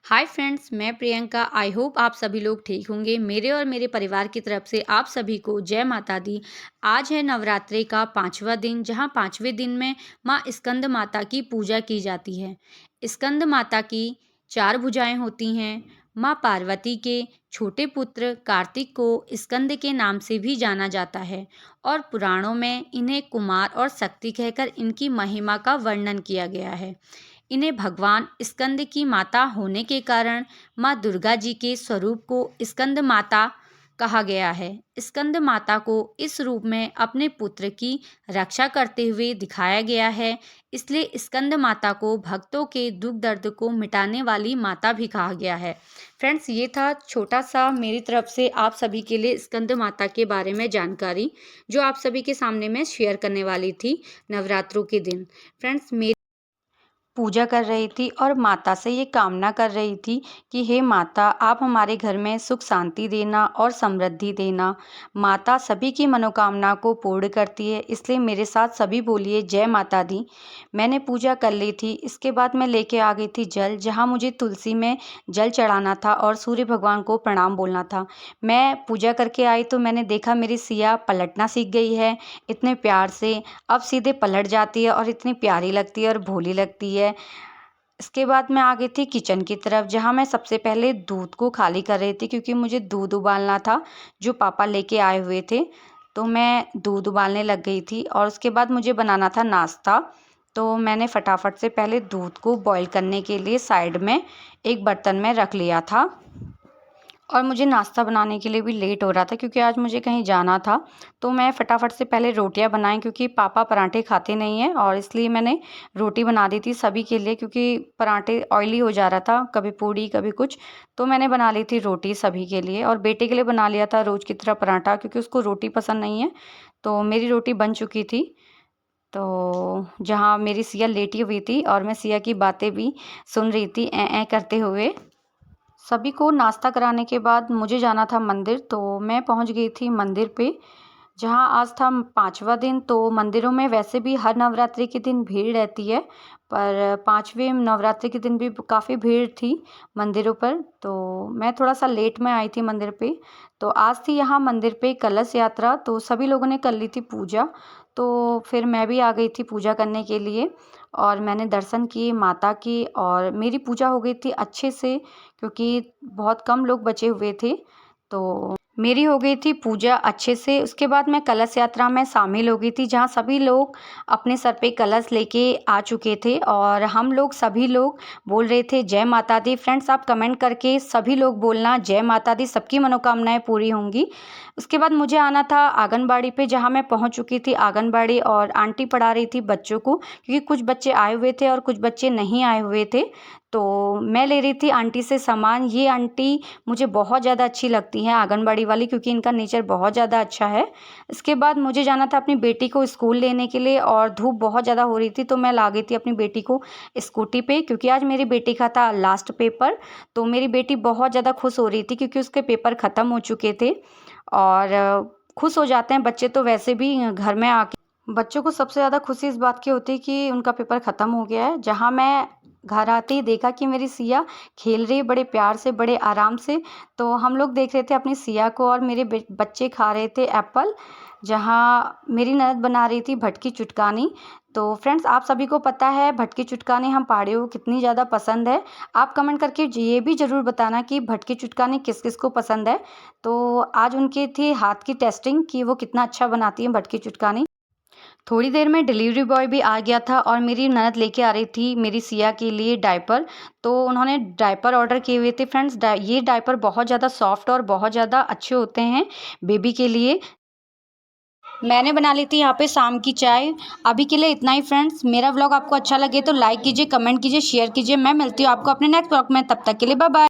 Hi friends, मैं Priyanka. I hope आप सभी लोग ठीक होंगे। मेरे और मेरे परिवार की तरफ से आप सभी को जय माता दी। आज है नवरात्रि का 5वां दिन, जहां 5वें दिन में माँ स्कंद माता की पूजा की जाती है। स्कंद माता की 4 भुजाएं होती हैं। माँ पार्वती के छोटे पुत्र कार्तिक को स्कंद के नाम से भी जाना जाता है और पुराणों में इन्हें कुमार और शक्ति कहकर इनकी महिमा का वर्णन किया गया है। इन्हें भगवान स्कंद की माता होने के कारण माँ दुर्गा जी के स्वरूप को स्कंद माता कहा गया है। स्कंद माता को इस रूप में अपने पुत्र की रक्षा करते हुए दिखाया गया है, इसलिए स्कंद माता को भक्तों के दुख दर्द को मिटाने वाली माता भी कहा गया है। फ्रेंड्स, ये था छोटा सा मेरी तरफ से आप सभी के लिए स्कंद माता के बारे में जानकारी, जो आप सभी के सामने मैं शेयर करने वाली थी नवरात्रों के दिन। फ्रेंड्स, पूजा कर रही थी और माता से ये कामना कर रही थी कि हे माता, आप हमारे घर में सुख शांति देना और समृद्धि देना। माता सभी की मनोकामना को पूर्ण करती है, इसलिए मेरे साथ सभी बोलिए जय माता दी। मैंने पूजा कर ली थी। इसके बाद मैं लेके आ गई थी जल, जहाँ मुझे तुलसी में जल चढ़ाना था और सूर्य भगवान को प्रणाम बोलना था। मैं पूजा करके आई तो मैंने देखा मेरी सिया पलटना सीख गई है इतने प्यार से। अब सीधे पलट जाती है और इतनी प्यारी लगती है और भोली लगती है। इसके बाद मैं आ गई थी किचन की तरफ, जहाँ मैं सबसे पहले दूध को खाली कर रही थी, क्योंकि मुझे दूध उबालना था जो पापा लेके आए हुए थे। तो मैं दूध उबालने लग गई थी और उसके बाद मुझे बनाना था नाश्ता। तो मैंने फटाफट से पहले दूध को बॉईल करने के लिए साइड में एक बर्तन में रख लिया था। और मुझे नाश्ता बनाने के लिए भी लेट हो रहा था, क्योंकि आज मुझे कहीं जाना था। तो मैं फटाफट से पहले रोटियां बनाई, क्योंकि पापा पराठे खाते नहीं हैं, और इसलिए मैंने रोटी बना दी थी सभी के लिए, क्योंकि पराठे ऑयली हो जा रहा था, कभी पूड़ी कभी कुछ। तो मैंने बना ली थी रोटी सभी के लिए, और बेटे के लिए बना लिया था रोज़ की तरह पराठा, क्योंकि उसको रोटी पसंद नहीं है। तो मेरी रोटी बन चुकी थी। तो जहाँ मेरी सिया लेटी हुई थी और मैं सिया की बातें भी सुन रही थी ऐ करते हुए। सभी को नाश्ता कराने के बाद मुझे जाना था मंदिर, तो मैं पहुंच गई थी मंदिर पे, जहां आज था 5वां दिन। तो मंदिरों में वैसे भी हर नवरात्रि के दिन भीड़ रहती है, पर 5वें नवरात्रि के दिन भी काफ़ी भीड़ थी मंदिरों पर। तो मैं थोड़ा सा लेट में आई थी मंदिर पे। तो आज थी यहाँ मंदिर पे कलश यात्रा, तो सभी लोगों ने कर ली थी पूजा। तो फिर मैं भी आ गई थी पूजा करने के लिए, और मैंने दर्शन किए माता की, और मेरी पूजा हो गई थी अच्छे से, क्योंकि बहुत कम लोग बचे हुए थे। तो मेरी हो गई थी पूजा अच्छे से। उसके बाद मैं कलश यात्रा में शामिल हो गई थी, जहाँ सभी लोग अपने सर पे कलश लेके आ चुके थे, और हम लोग सभी लोग बोल रहे थे जय माता दी। फ्रेंड्स, आप कमेंट करके सभी लोग बोलना जय माता दी, सबकी मनोकामनाएं पूरी होंगी। उसके बाद मुझे आना था आंगनबाड़ी पे, जहाँ मैं पहुँच चुकी थी आंगनबाड़ी, और आंटी पढ़ा रही थी बच्चों को, क्योंकि कुछ बच्चे आए हुए थे और कुछ बच्चे नहीं आए हुए थे। तो मैं ले रही थी आंटी से सामान। ये आंटी मुझे बहुत ज़्यादा अच्छी लगती हैं, आंगनबाड़ी वाली, क्योंकि इनका नेचर बहुत ज़्यादा अच्छा है। इसके बाद मुझे जाना था अपनी बेटी को स्कूल लेने के लिए, और धूप बहुत ज़्यादा हो रही थी, तो मैं ला गई थी अपनी बेटी को स्कूटी पे, क्योंकि आज मेरी बेटी का था लास्ट पेपर। तो मेरी बेटी बहुत ज़्यादा खुश हो रही थी, क्योंकि उसके पेपर ख़त्म हो चुके थे। और खुश हो जाते हैं बच्चे तो वैसे भी घर में आके। बच्चों को सबसे ज़्यादा खुशी इस बात की होती है कि उनका पेपर ख़त्म हो गया है। जहाँ मैं घर आते ही देखा कि मेरी सिया खेल रही है बड़े प्यार से, बड़े आराम से। तो हम लोग देख रहे थे अपनी सिया को, और मेरे बच्चे खा रहे थे एप्पल, जहाँ मेरी ननद बना रही थी भटकी चुटकानी। तो फ्रेंड्स, आप सभी को पता है भटकी चुटकानी हम पहाड़ियों को कितनी ज़्यादा पसंद है। आप कमेंट करके ये भी ज़रूर बताना कि भटकी चुटकानी किस किस को पसंद है। तो आज उनकी थी हाथ की टेस्टिंग कि वो कितना अच्छा बनाती है भटकी चुटकानी। थोड़ी देर में डिलीवरी बॉय भी आ गया था, और मेरी ननद लेके आ रही थी मेरी सिया के लिए डायपर। तो उन्होंने डायपर ऑर्डर किए हुए थे। फ्रेंड्स, ये डायपर बहुत ज़्यादा सॉफ्ट और बहुत ज़्यादा अच्छे होते हैं बेबी के लिए। मैंने बना ली थी यहाँ पे शाम की चाय। अभी के लिए इतना ही फ्रेंड्स। मेरा व्लॉग आपको अच्छा लगे तो लाइक कीजिए, कमेंट कीजिए, शेयर कीजिए। मैं मिलती हूँ आपको अपने नेक्स्ट व्लॉग में। तब तक के लिए बाय बाय।